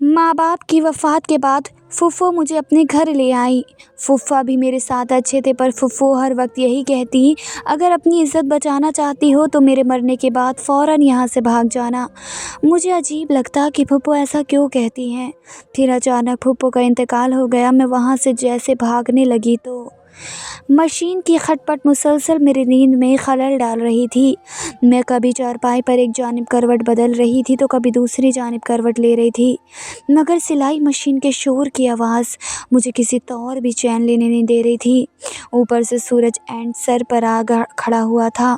ماں باپ کی وفات کے بعد پھوپھو مجھے اپنے گھر لے آئی۔ پھوپھا بھی میرے ساتھ اچھے تھے، پر پھوپھو ہر وقت یہی کہتی، اگر اپنی عزت بچانا چاہتی ہو تو میرے مرنے کے بعد فوراً یہاں سے بھاگ جانا۔ مجھے عجیب لگتا کہ پھوپھو ایسا کیوں کہتی ہیں۔ پھر اچانک پھوپھو کا انتقال ہو گیا۔ میں وہاں سے جیسے بھاگنے لگی تو مشین کی کھٹ پٹ مسلسل میری نیند میں خلل ڈال رہی تھی۔ میں کبھی چارپائی پر ایک جانب کروٹ بدل رہی تھی تو کبھی دوسری جانب کروٹ لے رہی تھی، مگر سلائی مشین کے شور کی آواز مجھے کسی طور بھی چین لینے نہیں دے رہی تھی۔ اوپر سے سورج اینٹ سر پر کھڑا ہوا تھا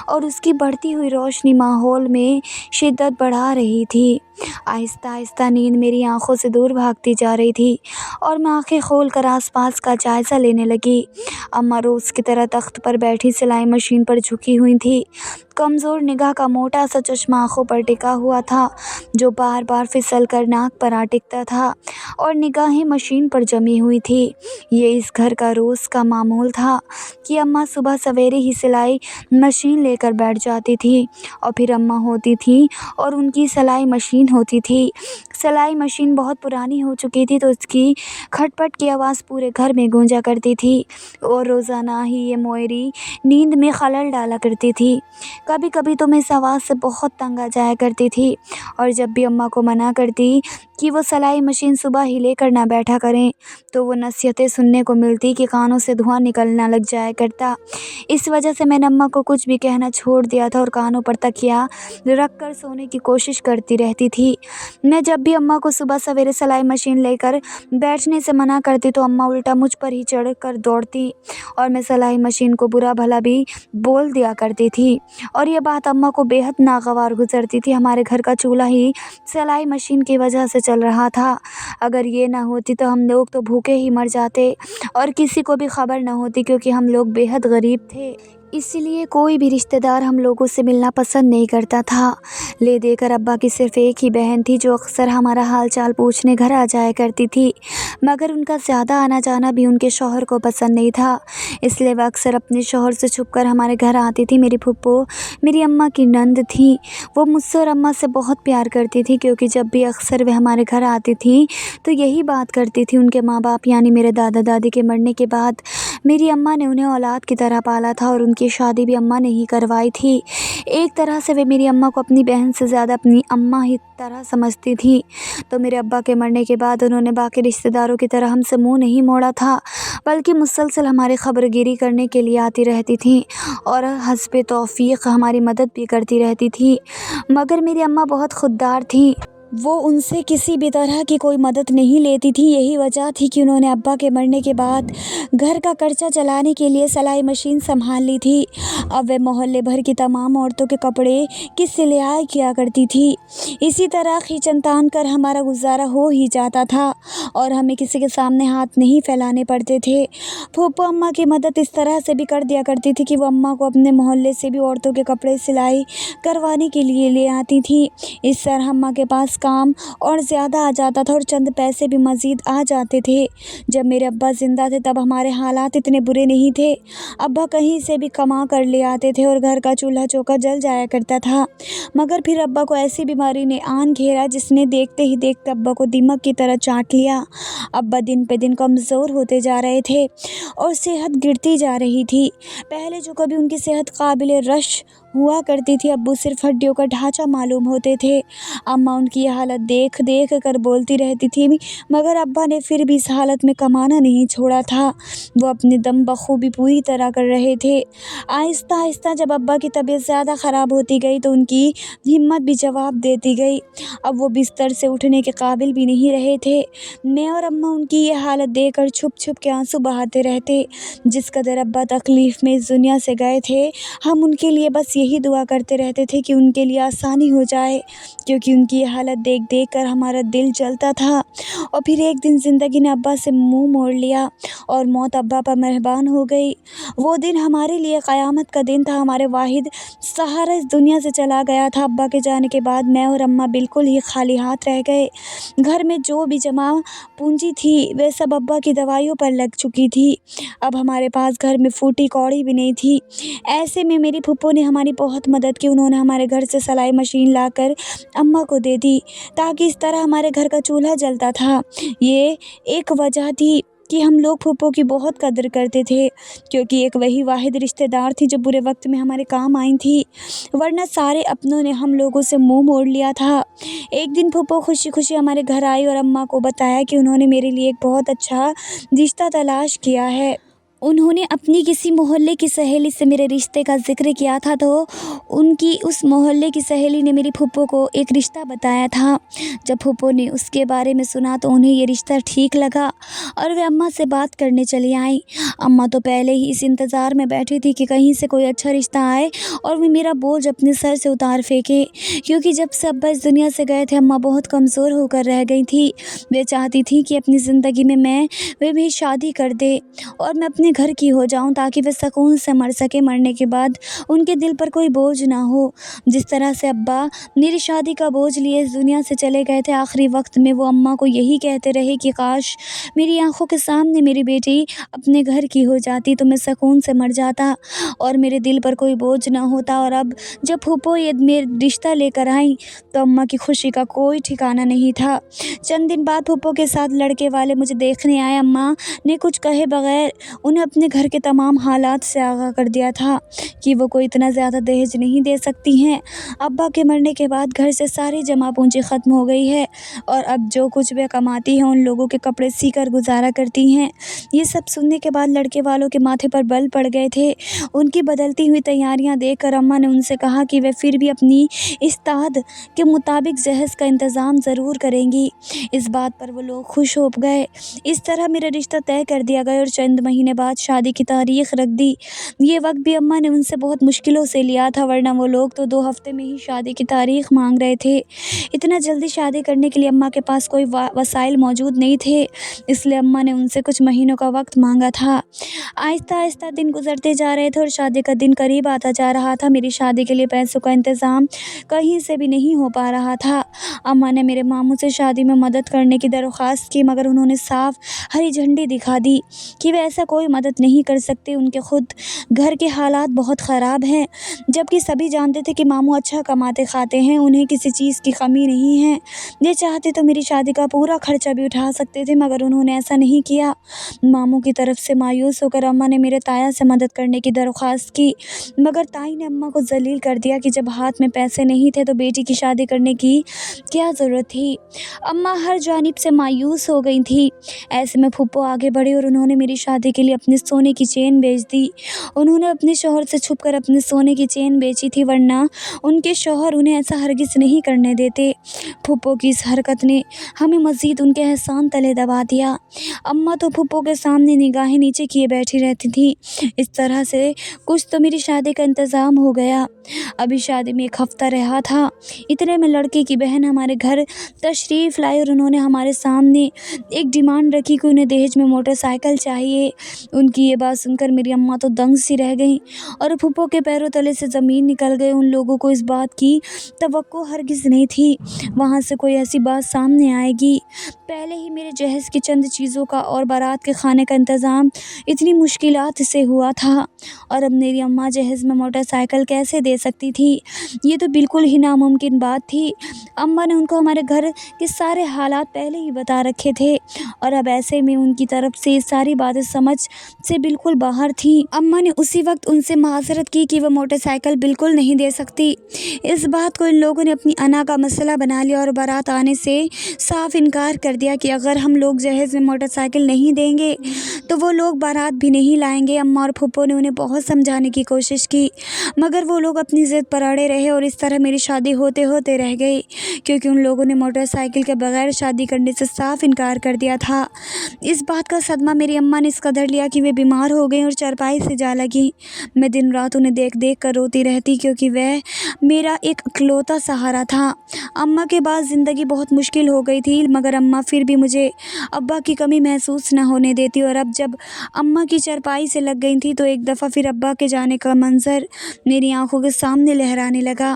اور اس کی بڑھتی ہوئی روشنی ماحول میں شدت بڑھا رہی تھی۔ آہستہ آہستہ نیند میری آنکھوں سے دور بھاگتی جا رہی تھی اور میں آنکھیں کھول کر آس پاس کا جائزہ لینے لگی۔ اماں روز کی طرح تخت پر بیٹھی سلائی مشین پر جھکی ہوئی تھی۔ کمزور نگاہ کا موٹا سا چشمہ آنکھوں پر ٹکا ہوا تھا جو بار بار پھسل کر ناک پر آ ٹکتا تھا، اور نگاہیں مشین پر جمی ہوئی تھی۔ یہ اس گھر کا روز کا معمول تھا کہ اماں صبح سویرے ہی سلائی مشین لے کر بیٹھ جاتی تھی، اور پھر اماں ہوتی تھیں اور ان کی سلائی مشین ہوتی تھی۔ سلائی مشین بہت پرانی ہو چکی تھی تو اس کی کھٹ پٹ کی آواز پورے گھر میں گونجا کرتی تھی، اور روزانہ ہی یہ میری نیند میں خلل ڈالا کرتی تھی۔ کبھی کبھی تو میں اس آواز سے بہت تنگ آ جایا کرتی تھی، اور جب بھی اماں کو منع کرتی کہ وہ سلائی مشین صبح ہی لے کر نہ بیٹھا کریں تو وہ نصیحتیں سننے کو ملتی کہ کانوں سے دھواں نکلنا لگ جایا کرتا۔ اس وجہ سے میں نے اماں کو کچھ بھی کہنا چھوڑ دیا تھا اور کانوں پر تکیہ رکھ کر سونے کی کوشش کرتی رہتی تھی۔ میں جب بھی اماں کو صبح سویرے سلائی مشین لے کر بیٹھنے سے منع کرتی تو اماں الٹا مجھ پر ہی چڑھ کر دوڑتی اور میں سلائی مشین کو برا بھلا بھی بول دیا کرتی تھی، اور یہ بات اماں کو بے حد ناگوار گزرتی تھی۔ ہمارے گھر کا چولہا ہی سلائی مشین کی وجہ سے چل رہا تھا۔ اگر یہ نہ ہوتی تو ہم لوگ تو بھوکے ہی مر جاتے اور کسی کو بھی خبر نہ ہوتی، کیونکہ ہم لوگ بے حد غریب تھے۔ اس لیے کوئی بھی رشتہ دار ہم لوگوں سے ملنا پسند نہیں کرتا تھا۔ لے دے کر ابا کی صرف ایک ہی بہن تھی جو اکثر ہمارا حال چال پوچھنے گھر آ جایا کرتی تھی، مگر ان کا زیادہ آنا جانا بھی ان کے شوہر کو پسند نہیں تھا، اس لیے وہ اکثر اپنے شوہر سے چھپ کر ہمارے گھر آتی تھی۔ میری پھپھو میری اماں کی نند تھیں۔ وہ مجھ سے اور اماں سے بہت پیار کرتی تھی، کیونکہ جب بھی اکثر وہ ہمارے گھر آتی تھیں تو یہی بات کرتی تھی۔ ان کے ماں باپ یعنی میرے دادا دادی کے مرنے کے بعد میری اماں نے انہیں اولاد کی طرح پالا تھا، اور ان کی شادی بھی اماں نے ہی کروائی تھی۔ ایک طرح سے وہ میری اماں کو اپنی بہن سے زیادہ اپنی اماں ہی طرح سمجھتی تھیں۔ تو میرے ابا کے مرنے کے بعد انہوں نے باقی رشتہ داروں کی طرح ہم سے منہ نہیں موڑا تھا، بلکہ مسلسل ہماری خبر گیری کرنے کے لیے آتی رہتی تھیں اور حسب توفیق ہماری مدد بھی کرتی رہتی تھیں۔ مگر میری اماں بہت خوددار تھیں، وہ ان سے کسی بھی طرح کی کوئی مدد نہیں لیتی تھی۔ یہی وجہ تھی کہ انہوں نے ابا کے مرنے کے بعد گھر کا خرچہ چلانے کے لیے سلائی مشین سنبھال لی تھی۔ اب وہ محلے بھر کی تمام عورتوں کے کپڑے کی سلائی کیا کرتی تھی۔ اسی طرح کھینچن تان کر ہمارا گزارا ہو ہی جاتا تھا اور ہمیں کسی کے سامنے ہاتھ نہیں پھیلانے پڑتے تھے۔ پھوپھو اماں کی مدد اس طرح سے بھی کر دیا کرتی تھی کہ وہ اماں کو اپنے محلے سے بھی عورتوں کے کپڑے سلائی کروانے کے لیے لے آتی تھیں۔ اس طرح اماں کے پاس کام اور زیادہ آ جاتا تھا اور چند پیسے بھی مزید آ جاتے تھے۔ جب میرے ابا زندہ تھے تب ہمارے حالات اتنے برے نہیں تھے۔ ابا کہیں سے بھی کما کر لے آتے تھے اور گھر کا چولہا چوکا جل جایا کرتا تھا، مگر پھر ابا کو ایسی بیماری نے آن گھیرا جس نے دیکھتے ہی دیکھتے ابا کو دیمک کی طرح چاٹ لیا۔ ابا دن پہ دن کمزور ہوتے جا رہے تھے اور صحت گرتی جا رہی تھی۔ پہلے جو کبھی ان کی صحت قابل رشک ہوا کرتی تھی، ابو صرف ہڈیوں کا ڈھانچہ معلوم ہوتے تھے۔ اماں ان کی یہ حالت دیکھ دیکھ کر بولتی رہتی تھی، مگر ابا نے پھر بھی اس حالت میں کمانا نہیں چھوڑا تھا۔ وہ اپنے دم بخوبی پوری طرح کر رہے تھے۔ آہستہ آہستہ جب ابا کی طبیعت زیادہ خراب ہوتی گئی تو ان کی ہمت بھی جواب دیتی گئی۔ اب وہ بستر سے اٹھنے کے قابل بھی نہیں رہے تھے۔ میں اور اماں ان کی یہ حالت دیکھ کر چھپ چھپ کے آنسو بہاتے رہتے۔ جس قدر ابا تکلیف میں اس دنیا سے گئے تھے، ہم ان کے لیے بس یہی دعا کرتے رہتے تھے کہ ان کے لیے آسانی ہو جائے، کیونکہ ان کی یہ حالت دیکھ دیکھ کر ہمارا دل جلتا تھا۔ اور پھر ایک دن زندگی نے ابا سے منہ موڑ لیا اور موت ابا پر مہربان ہو گئی۔ وہ دن ہمارے لیے قیامت کا دن تھا۔ ہمارے واحد سہارا اس دنیا سے چلا گیا تھا۔ ابا کے جانے کے بعد میں اور اماں بالکل ہی خالی ہاتھ رہ گئے۔ گھر میں جو بھی جمع پونجی تھی وہ سب ابا کی دوائیوں پر لگ چکی تھی۔ اب ہمارے پاس گھر میں پھوٹی کوڑی بھی نہیں تھی۔ ایسے میں میری پھپھو نے ہماری بہت مدد کی۔ انہوں نے ہمارے گھر سے سلائی مشین لا کر اماں کو دے دی تاکہ اس طرح ہمارے گھر کا چولہا جلتا تھا۔ یہ ایک وجہ تھی کہ ہم لوگ پھپھو کی بہت قدر کرتے تھے، کیونکہ ایک وہی واحد رشتہ دار تھی جو برے وقت میں ہمارے کام آئی تھی، ورنہ سارے اپنوں نے ہم لوگوں سے منہ موڑ لیا تھا۔ ایک دن پھپھو خوشی خوشی ہمارے گھر آئی اور اماں کو بتایا کہ انہوں نے میرے لیے ایک بہت اچھا رشتہ تلاش کیا ہے۔ انہوں نے اپنی کسی محلے کی سہیلی سے میرے رشتے کا ذکر کیا تھا، تو ان کی اس محلے کی سہیلی نے میری پھپھو کو ایک رشتہ بتایا تھا۔ جب پھپھو نے اس کے بارے میں سنا تو انہیں یہ رشتہ ٹھیک لگا اور وہ اماں سے بات کرنے چلی آئیں۔ اماں تو پہلے ہی اس انتظار میں بیٹھی تھی کہ کہیں سے کوئی اچھا رشتہ آئے اور وہ میرا بوجھ اپنے سر سے اتار پھینکے، کیونکہ جب سے ابا اس دنیا سے گئے تھے اماں بہت کمزور ہو کر رہ گئی تھی۔ وہ چاہتی تھی کہ اپنی زندگی میں وہ بھی شادی کر دے اور میں اپنے گھر کی ہو جاؤں تاکہ وہ سکون سے مر سکے، مرنے کے بعد ان کے دل پر کوئی بوجھ نہ ہو۔ جس طرح سے ابا میری شادی کا بوجھ لیے اس دنیا سے چلے گئے تھے، آخری وقت میں وہ اماں کو یہی کہتے رہے کہ کاش میری آنکھوں کے سامنے میری بیٹی اپنے گھر کی ہو جاتی تو میں سکون سے مر جاتا اور میرے دل پر کوئی بوجھ نہ ہوتا۔ اور اب جب پھپھو یہ میرا رشتہ لے کر آئیں تو اماں کی خوشی کا کوئی ٹھکانہ نہیں تھا۔ چند دن بعد پھپھو کے ساتھ لڑکے والے مجھے دیکھنے آئے۔ اماں نے کچھ کہے بغیر انہیں اپنے گھر کے تمام حالات سے آگاہ کر دیا تھا کہ وہ کوئی اتنا زیادہ دہیج نہیں دے سکتی ہیں۔ ابا کے مرنے کے بعد گھر سے ساری جمع پونجی ختم ہو گئی ہے اور اب جو کچھ وہ کماتی ہیں ان لوگوں کے کپڑے سی کر گزارا کرتی ہیں۔ یہ سب سننے کے بعد لڑکے والوں کے ماتھے پر بل پڑ گئے تھے۔ ان کی بدلتی ہوئی تیاریاں دیکھ کر اماں نے ان سے کہا کہ وہ پھر بھی اپنی استطاعت کے مطابق جہیز کا انتظام ضرور کریں گی۔ اس بات پر وہ لوگ خوش ہو گئے۔ اس طرح میرا رشتہ طے کر دیا گیا اور چند مہینے بعد شادی کی تاریخ رکھ دی۔ یہ وقت بھی اماں نے ان سے بہت مشکلوں سے لیا تھا، ورنہ وہ لوگ تو 2 ہفتے میں ہی شادی کی تاریخ مانگ رہے تھے۔ اتنا جلدی شادی کرنے کے لیے اماں کے پاس کوئی وسائل موجود نہیں تھے، اس لیے اماں نے ان سے کچھ مہینوں کا وقت مانگا تھا۔ آہستہ آہستہ دن گزرتے جا رہے تھے اور شادی کا دن قریب آتا جا رہا تھا۔ میری شادی کے لیے پیسوں کا انتظام کہیں سے بھی نہیں ہو پا رہا تھا۔ اماں نے میرے ماموں سے شادی میں مدد کرنے کی درخواست کی، مگر انہوں نے صاف ہری جھنڈی دکھا دی کہ وہ ایسا کوئی مدد نہیں کر سکتے، ان کے خود گھر کے حالات بہت خراب ہیں، جبکہ سبھی جانتے تھے کہ ماموں اچھا کماتے کھاتے ہیں، انہیں کسی چیز کی کمی نہیں ہے۔ یہ چاہتے تو میری شادی کا پورا خرچہ بھی اٹھا سکتے تھے، مگر انہوں نے ایسا نہیں کیا۔ ماموں کی طرف سے مایوس ہو کر اماں نے میرے تایا سے مدد کرنے کی درخواست کی، مگر تائی نے اماں کو ذلیل کر دیا کہ جب ہاتھ میں پیسے نہیں تھے تو بیٹی کی شادی کرنے کی کیا ضرورت تھی۔ اماں ہر جانب سے مایوس ہو گئی تھی۔ ایسے میں پھپھو آگے بڑھی اور انہوں نے میری شادی کے لیے اپنی سونے کی چین بیچ دی۔ انہوں نے اپنے شوہر سے چھپ کر اپنے سونے کی چین بیچی تھی، ورنہ ان کے شوہر انہیں ایسا ہرگز نہیں کرنے دیتے۔ پھپھو کی اس حرکت نے ہمیں مزید ان کے احسان تلے دبا دیا۔ اماں تو پھپھو کے سامنے نگاہیں نیچے کیے بیٹھی رہتی تھیں۔ اس طرح سے کچھ تو میری شادی کا انتظام ہو گیا۔ ابھی شادی میں 1 ہفتہ رہا تھا، اتنے میں لڑکی کی بہن ہمارے گھر تشریف لائی اور انہوں نے ہمارے سامنے ایک ڈیمانڈ رکھی کہ انہیں دہیج میں موٹر سائیکل چاہیے۔ ان کی یہ بات سن کر میری اماں تو دنگ سی رہ گئیں اور پھپھو کے پیروں تلے سے زمین نکل گئی۔ ان لوگوں کو اس بات کی توقع ہرگز نہیں تھی وہاں سے کوئی ایسی بات سامنے آئے گی۔ پہلے ہی میرے جہیز کی چند چیزوں کا اور بارات کے کھانے کا انتظام اتنی مشکلات سے ہوا تھا، اور اب میری اماں جہیز میں موٹر سائیکل کیسے دے سکتی تھی؟ یہ تو بالکل ہی ناممکن بات تھی۔ اماں نے ان کو ہمارے گھر کے سارے حالات پہلے ہی بتا رکھے تھے اور اب ایسے میں ان کی طرف سے یہ ساری باتیں سمجھ سے بالکل باہر تھیں۔ اماں نے اسی وقت ان سے معذرت کی کہ وہ موٹر سائیکل بالکل نہیں دے سکتی۔ اس بات کو ان لوگوں نے اپنی انا کا مسئلہ بنا لیا اور بارات آنے سے صاف انکار کر دیا کہ اگر ہم لوگ جہیز میں موٹر سائیکل نہیں دیں گے تو وہ لوگ بارات بھی نہیں لائیں گے۔ اماں اور پھپھو نے انہیں بہت سمجھانے کی کوشش کی، مگر وہ لوگ اپنی ضد پر اڑے رہے اور اس طرح میری شادی ہوتے ہوتے رہ گئی، کیونکہ ان لوگوں نے موٹر سائیکل کے بغیر شادی کرنے سے صاف انکار کر دیا تھا۔ اس بات کا صدمہ میری اماں نے اس قدر لیا کہ وہ بیمار ہو گئیں اور چارپائی سے جا لگیں۔ میں دن رات انہیں دیکھ دیکھ کر روتی رہتی، کیونکہ وہ میرا ایک اکلوتا سہارا تھا۔ اماں کے بعد زندگی بہت مشکل ہو گئی تھی، مگر اماں پھر بھی مجھے ابا کی کمی محسوس نہ ہونے دیتی، اور اب جب اماں کی چارپائی سے لگ گئی تھی تو ایک دفعہ پھر ابا کے جانے کا منظر میری آنکھوں کے سامنے لہرانے لگا۔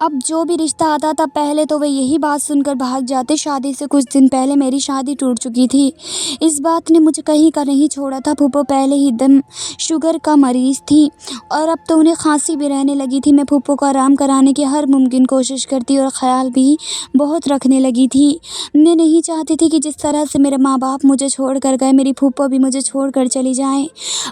اب جو بھی رشتہ آتا تھا پہلے تو وہ یہی بات سن کر بھاگ جاتے۔ شادی سے کچھ دن پہلے میری شادی ٹوٹ چکی تھی۔ اس بات نے مجھے کہیں کا نہیں چھوڑا تھا۔ پھوپھو پہلے ہی دم شوگر کا مریض تھی اور اب تو انہیں کھانسی بھی رہنے لگی تھی۔ میں پھوپھو کو آرام کرانے کی ہر ممکن کوشش کرتی اور خیال بھی بہت رکھنے لگی تھی۔ میں نہیں چاہتی تھی کہ جس طرح سے میرے ماں باپ مجھے چھوڑ کر گئے میری پھوپھو بھی مجھے چھوڑ کر چلی جائیں۔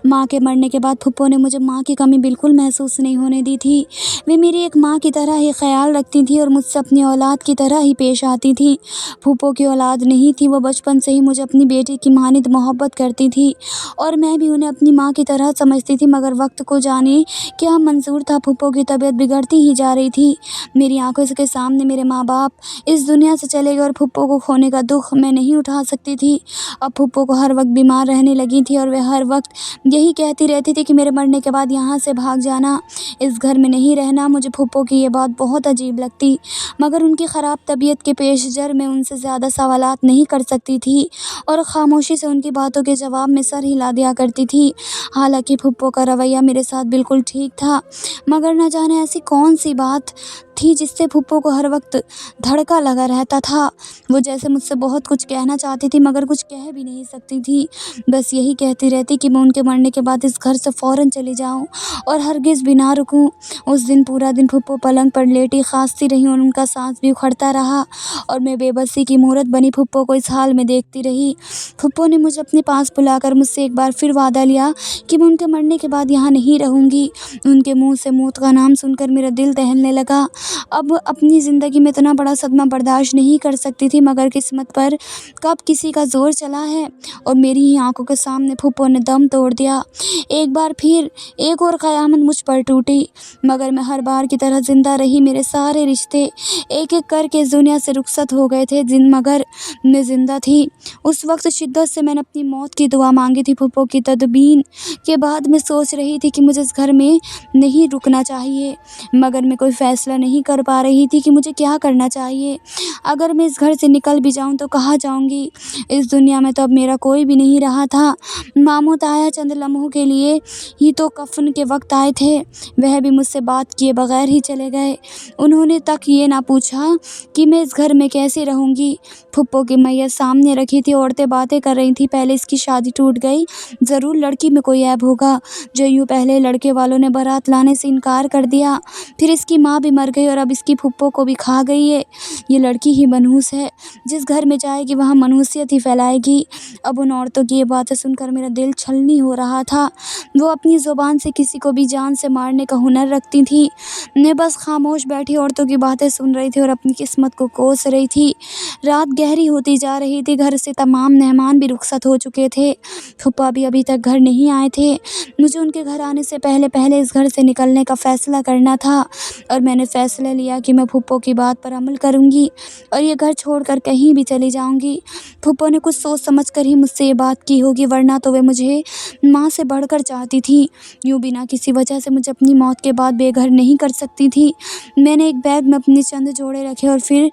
ماں کے مرنے کے بعد پھوپھو نے مجھے ماں کی کمی بالکل محسوس نہیں ہونے دی تھی۔ وہ میری ایک ماں کی طرح ہی خیال رکھتی تھیں اور مجھ سے اپنی اولاد کی طرح ہی پیش آتی تھیں۔ پھوپھو کی اولاد نہیں تھی، وہ بچپن سے ہی مجھے اپنی بیٹی کی مانند محبت کرتی تھی اور میں بھی انہیں اپنی ماں کی طرح سمجھتی تھی، مگر وقت کو جانے کیا منظور تھا، پھوپھو کی طبیعت بگڑتی ہی جا رہی تھی۔ میری آنکھوں کے سامنے میرے ماں باپ اس دنیا سے چلے گئے اور پھوپھو کو کھونے کا دکھ میں نہیں اٹھا سکتی تھی۔ اب پھوپھو کو ہر وقت بیمار رہنے لگی تھی اور وہ ہر وقت یہی کہتی رہتی تھی کہ میرے مرنے کے بعد یہاں سے بھاگ جانا، اس گھر میں نہیں رہنا۔ مجھے پھوپھو کی یہ بات بہت عجیب لگتی، مگر ان کی خراب طبیعت کے پیش جر میں ان سے زیادہ سوالات نہیں کر سکتی تھی اور خاموشی سے ان کی باتوں کے جواب میں سر ہلا دیا کرتی تھی۔ حالانکہ پھوپھو کا رویہ میرے ساتھ بالکل ٹھیک تھا، مگر نہ جانے ایسی کون سی بات تھی جس سے پھوپھو کو ہر وقت دھڑکا لگا رہتا تھا۔ وہ جیسے مجھ سے بہت کچھ کہنا چاہتی تھی مگر کچھ کہہ بھی نہیں سکتی تھی، بس یہی کہتی رہتی کہ میں ان کے مرنے کے بعد اس گھر سے فوراً چلی جاؤں اور ہرگز بھی نہ رکوں۔ اس دن پورا دن پھوپھو پلنگ پر لیٹی کھانستی رہی اور ان کا سانس بھی اکھڑتا رہا اور میں بے بسی کی مورت بنی پھوپھو کو اس حال میں دیکھتی رہی۔ پھوپھو نے مجھے اپنے پاس بلا کر مجھ سے ایک بار پھر وعدہ لیا کہ میں ان کے مرنے کے بعد یہاں نہیں رہوں گی۔ ان کے منہ سے موت کا نام سن کر میرا دل دہلنے لگا۔ اب اپنی زندگی میں اتنا بڑا صدمہ برداشت نہیں کر سکتی تھی، مگر قسمت پر کب کسی کا زور چلا ہے اور میری ہی آنکھوں کے سامنے پھوپھو نے دم توڑ دیا۔ ایک بار پھر ایک اور قیامت مجھ پر ٹوٹی، مگر میں ہر بار کی طرح زندہ رہی۔ میرے سارے رشتے ایک ایک کر کے اس دنیا سے رخصت ہو گئے تھے، مگر میں زندہ تھی۔ اس وقت شدت سے میں نے اپنی موت کی دعا مانگی تھی۔ پھوپھو کی تدفین کے بعد میں سوچ رہی تھی کہ مجھے اس گھر میں نہیں رکنا چاہیے، مگر میں کوئی فیصلہ نہیں کر پا رہی تھی کہ مجھے کیا کرنا چاہیے۔ اگر میں اس گھر سے نکل بھی جاؤں تو کہاں جاؤں گی؟ اس دنیا میں تو اب میرا کوئی بھی نہیں رہا تھا۔ ماموں تایا چند لمحوں کے لیے ہی تو کفن کے وقت آئے تھے، وہ بھی مجھ سے بات کیے بغیر ہی چلے گئے۔ انہوں نے تک یہ نہ پوچھا کہ میں اس گھر میں کیسے رہوں گی۔ پھوپھو کی میت سامنے رکھی تھی، عورتیں باتیں کر رہی تھیں، پہلے اس کی شادی ٹوٹ گئی، ضرور لڑکی میں کوئی عیب ہوگا جو یوں پہلے لڑکے والوں نے بارات لانے سے انکار کر دیا، پھر اس کی ماں بھی مر گئی اور اب اس کی پھوپھو کو بھی کھا گئی ہے۔ یہ لڑکی ہی منحوس ہے، جس گھر میں جائے گی وہاں منحوسیت ہی پھیلائے گی۔ اب ان عورتوں کی یہ باتیں سن کر میرا دل چھلنی ہو رہا تھا۔ وہ اپنی زبان سے کسی کو بھی جان سے مارنے کا ہنر رکھتی تھیں۔ میں بس خاموش بیٹھی عورتوں کی باتیں سن رہی تھی اور اپنی قسمت کو کوس رہی تھی۔ رات گہری ہوتی جا رہی تھی، گھر سے تمام مہمان بھی رخصت ہو چکے تھے، پھوپھا بھی ابھی تک گھر نہیں آئے تھے۔ مجھے ان کے گھر آنے سے پہلے اس گھر سے نکلنے کا فیصلہ کرنا تھا اور میں نے فیصلہ لیا کہ میں پھوپھو کی بات پر عمل کروں گی اور یہ گھر چھوڑ کر کہیں بھی چلی جاؤں گی۔ پھوپھو نے کچھ سوچ سمجھ کر ہی مجھ سے یہ بات کی ہوگی، ورنہ تو وہ مجھے ماں سے بڑھ کر چاہتی تھی، یوں بنا کسی وجہ سے مجھے اپنی موت کے بعد بے گھر نہیں کر سکتی تھی۔ میں نے ایک بیگ میں اپنے چند جوڑے رکھے اور پھر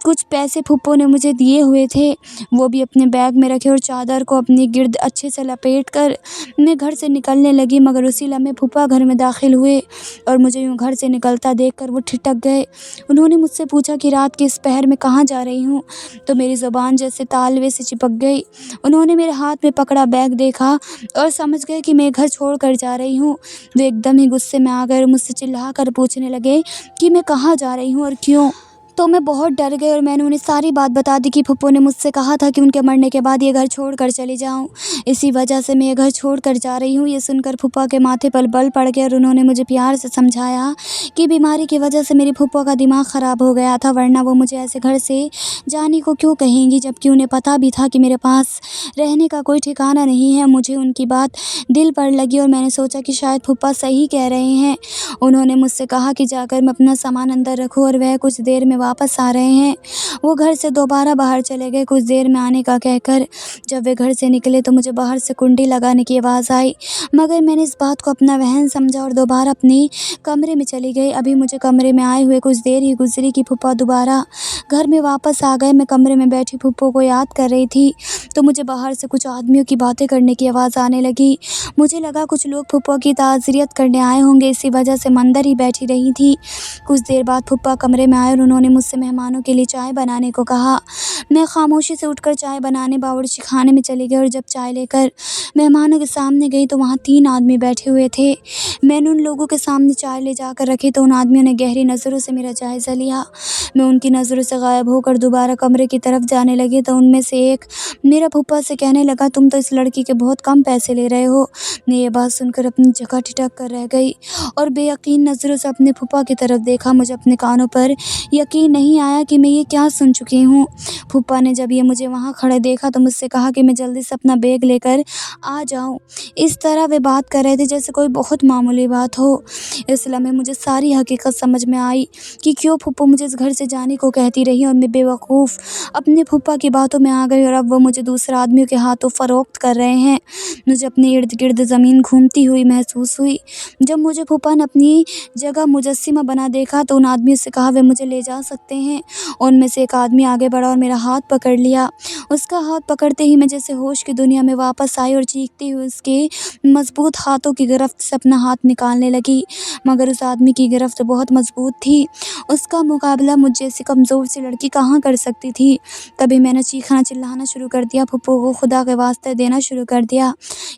کچھ پیسے پھوپھو نے مجھے دیے ہوئے تھے وہ بھی اپنے بیگ میں رکھے اور چادر کو اپنی گرد اچھے سے لپیٹ کر میں گھر سے نکلنے لگی، مگر اسی لمحے پھوپھا گھر میں داخل ہوئے اور مجھے یوں گھر سے نکلتا دیکھ کر وہ ٹھٹک گئے۔ انہوں نے مجھ سے پوچھا کہ رات کے اس پہر میں کہاں جا رہی ہوں، تو میری زبان جیسے تالوے سے چپک گئی۔ انہوں نے میرے ہاتھ میں پکڑا بیگ دیکھا اور سمجھ گئے کہ میں گھر چھوڑ کر جا رہی ہوں۔ وہ ایک دم ہی غصے میں آ گئے اور مجھ سے چلا کر پوچھنے لگے کہ میں کہاں جا رہی ہوں اور کیوں۔ تو میں بہت ڈر گئی اور میں نے انہیں ساری بات بتا دی کہ پھوپھو نے مجھ سے کہا تھا کہ ان کے مرنے کے بعد یہ گھر چھوڑ کر چلی جاؤں، اسی وجہ سے میں یہ گھر چھوڑ کر جا رہی ہوں۔ یہ سن کر پھوپھا کے ماتھے پر بل پڑ گئے اور انہوں نے مجھے پیار سے سمجھایا کہ بیماری کی وجہ سے میری پھوپھو کا دماغ خراب ہو گیا تھا، ورنہ وہ مجھے ایسے گھر سے جانے کو کیوں کہیں گی، جبکہ انہیں پتہ بھی تھا کہ میرے پاس رہنے کا کوئی ٹھکانہ نہیں ہے۔ مجھے ان کی بات دل پر لگی اور میں نے سوچا کہ شاید پھوپھا صحیح کہہ رہے ہیں۔ انہوں نے مجھ سے کہا کہ جا کر میں اپنا سامان اندر رکھوں اور وہ کچھ دیر میں واپس آ رہے ہیں۔ وہ گھر سے دوبارہ باہر چلے گئے کچھ دیر میں آنے کا کہہ کر۔ جب وہ گھر سے نکلے تو مجھے باہر سے کنڈی لگانے کی آواز آئی، مگر میں نے اس بات کو اپنا وہم سمجھا اور دوبارہ اپنے کمرے میں چلی گئی۔ ابھی مجھے کمرے میں آئے ہوئے کچھ دیر ہی گزری کہ پھوپھا دوبارہ گھر میں واپس آ گئے۔ میں کمرے میں بیٹھی پھوپھو کو یاد کر رہی تھی تو مجھے باہر سے کچھ آدمیوں کی باتیں کرنے کی آواز آنے لگی۔ مجھے لگا کچھ لوگ پھوپھو کی تعزیت کرنے آئے ہوں گے، اسی وجہ سے میں اندر ہی بیٹھی رہی تھی۔ کچھ دیر بعد پھوپھا کمرے میں آئے اور انہوں نے مجھ سے مہمانوں کے لیے چائے بنانے کو کہا۔ میں خاموشی سے اٹھ کر چائے بنانے باورچی خانے میں چلی گئی اور جب چائے لے کر مہمانوں کے سامنے گئی تو وہاں 3 آدمی بیٹھے ہوئے تھے۔ میں نے ان لوگوں کے سامنے چائے لے جا کر رکھی تو ان آدمیوں نے گہری نظروں سے میرا جائزہ لیا۔ میں ان کی نظروں سے غائب ہو کر دوبارہ کمرے کی طرف جانے لگی تو ان میں سے ایک میرا پھوپھا سے کہنے لگا، تم تو اس لڑکی کے بہت کم پیسے لے رہے ہو۔ میں یہ بات سن کر اپنی جگہ ٹھٹک کر رہ گئی اور بے یقین نظروں سے اپنے پھوپھا کی طرف دیکھا۔ مجھے اپنے کانوں پر یقین نہیں آیا کہ میں یہ کیا سن چکی ہوں۔ پھوپھا نے جب یہ مجھے وہاں کھڑے دیکھا تو مجھ سے کہا کہ میں جلدی سے اپنا بیگ لے کر آ جاؤں۔ اس طرح وہ بات کر رہے تھے جیسے کوئی بہت معمولی بات ہو۔ اس لمحے مجھے ساری حقیقت سمجھ میں آئی کہ کیوں پھوپھو مجھے اس گھر سے جانے کو کہتی رہی اور میں بے وقوف اپنے پھوپھا کی باتوں میں آ گئی اور اب وہ مجھے دوسرے آدمیوں کے ہاتھوں فروخت کر رہے ہیں۔ مجھے اپنے ارد گرد زمین گھومتی ہوئی محسوس ہوئی۔ جب مجھے پھوپھا نے اپنی جگہ مجسمہ بنا دیکھا تو ان آدمیوں سے کہا وہ مجھے لے جا سکتے ہیں۔ ان میں سے ایک آدمی آگے بڑھا اور میرا ہاتھ پکڑ لیا۔ اس کا ہاتھ پکڑتے ہی میں جیسے ہوش کی دنیا میں واپس آئی اور چیختی ہوئی اس کے مضبوط ہاتھوں کی گرفت سے اپنا ہاتھ نکالنے لگی، مگر اس آدمی کی گرفت بہت مضبوط تھی۔ اس کا مقابلہ مجھ جیسی کمزور سی لڑکی کہاں کر سکتی تھی۔ تبھی میں نے چیخنا چلانا شروع کر دیا، پھوپھو کو خدا کے واسطے دینا شروع کر دیا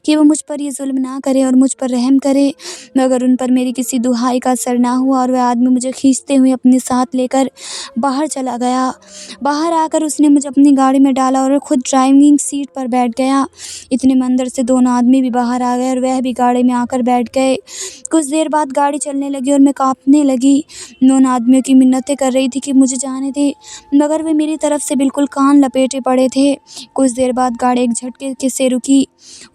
کہ وہ مجھ پر یہ ظلم نہ کرے اور مجھ پر رحم کرے، مگر ان پر میری کسی دہائی کا اثر نہ ہوا اور وہ آدمی مجھے کھینچتے ہوئے اپنے ساتھ لے کر باہر چلا گیا۔ باہر آ کر اس نے مجھے اپنی گاڑی میں ڈالا اور خود ڈرائیونگ سیٹ پر بیٹھ گیا۔ اتنے میں اندر سے 2 آدمی بھی باہر آ گئے اور وہ بھی گاڑی میں آ کر بیٹھ گئے۔ کچھ دیر بعد گاڑی چلنے لگی اور میں کانپنے لگی۔ میں ان آدمیوں کی منتیں کر رہی تھی کہ مجھے جانے دے، مگر وہ میری طرف سے بالکل کان لپیٹے پڑے تھے۔ کچھ دیر بعد گاڑی ایک جھٹکے سے رکی۔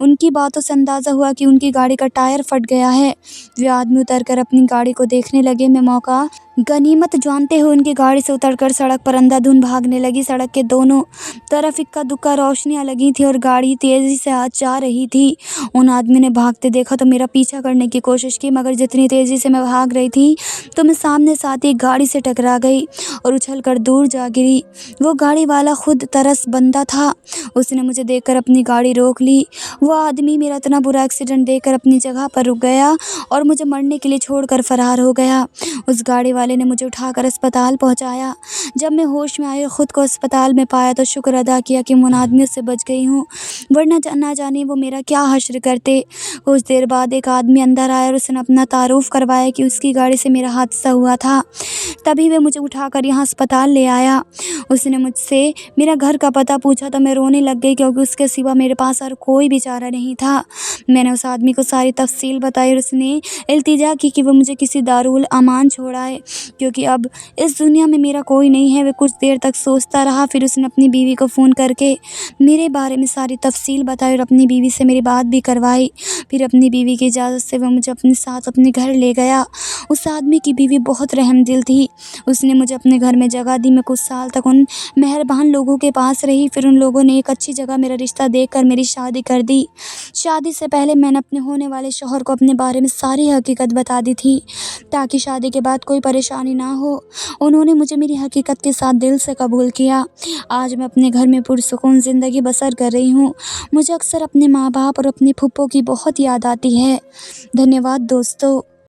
ان کی باتوں سے اندازہ ہوا کہ ان کی گاڑی کا ٹائر پھٹ گیا ہے۔ وہ آدمی اتر کر اپنی گاڑی کو دیکھنے لگے۔ میں موقع غنیمت جانتے ہوئے ان کی گاڑی سے اتر کر سڑک پر اندھا دھند بھاگنے لگی۔ سڑک کے دونوں طرف اکا دکا روشنیاں لگی تھیں اور گاڑی تیزی سے جا رہی تھی۔ ان آدمی نے بھاگتے دیکھا تو میرا پیچھا کرنے کی کوشش کی، مگر جتنی تیزی سے میں بھاگ رہی تھی تو میں سامنے سے آتی ایک گاڑی سے ٹکرا گئی اور اچھل کر دور جا گری۔ وہ گاڑی والا خود طرز بندہ تھا۔ اس نے مجھے دیکھ کر اپنی گاڑی روک لی۔ وہ آدمی میرا اتنا برا ایکسیڈنٹ دیکھ کر اپنی جگہ پر رک گیا اور مجھے مرنے کے لیے چھوڑ کر فرار ہو گیا۔ اس گاڑی والے نے مجھے اٹھا کر اسپتال پہنچایا۔ جب میں ہوش میں آئی اور خود کو اسپتال میں پایا تو شکر ادا کیا کہ میں ان آدمیوں سے بچ گئی ہوں، ورنہ نہ جانے وہ میرا کیا حشر کرتے۔ کچھ دیر بعد ایک آدمی اندر آیا اور اس نے اپنا تعارف کروایا کہ اس کی گاڑی سے میرا حادثہ ہوا تھا، تبھی وہ مجھے اٹھا کر یہاں اسپتال لے آیا۔ اس نے مجھ سے میرا گھر کا پتہ پوچھا تو میں رونے لگ گئی کیونکہ اس کے سوا میرے پاس اور کوئی بھی چارہ نہیں تھا۔ میں نے اس آدمی کو ساری تفصیل بتائی اور اس نے التجا کی کہ وہ مجھے کسی دارالامان چھوڑائے کیونکہ اب اس دنیا میں میرا کوئی نہیں ہے۔ وہ کچھ دیر تک سوچتا رہا، پھر اس نے اپنی بیوی کو فون کر کے میرے بارے میں ساری تفصیل بتائی اور اپنی بیوی سے میری بات بھی کروائی۔ پھر اپنی بیوی کی اجازت سے وہ مجھے اپنے ساتھ اپنے گھر لے گیا۔ اس آدمی کی بیوی بہت رحم دل تھی۔ اس نے مجھے اپنے گھر میں جگہ دی۔ میں کچھ سال تک ان مہربان لوگوں کے پاس رہی، پھر ان لوگوں نے ایک اچھی جگہ میرا رشتہ دیکھ کر میری شادی کر دی۔ شادی سے پہلے میں نے اپنے ہونے والے شوہر کو اپنے بارے میں ساری حقیقت بتا دی تھی تاکہ شادی کے بعد کوئی پریشانی نہ ہو۔ انہوں نے مجھے میری حقیقت کے ساتھ دل سے قبول کیا۔ آج میں اپنے گھر میں پرسکون زندگی بسر کر رہی ہوں۔ مجھے اکثر اپنے ماں باپ اور اپنے پھوپھو کی بہت یاد آتی ہے۔ دھنیہ واد دوستو۔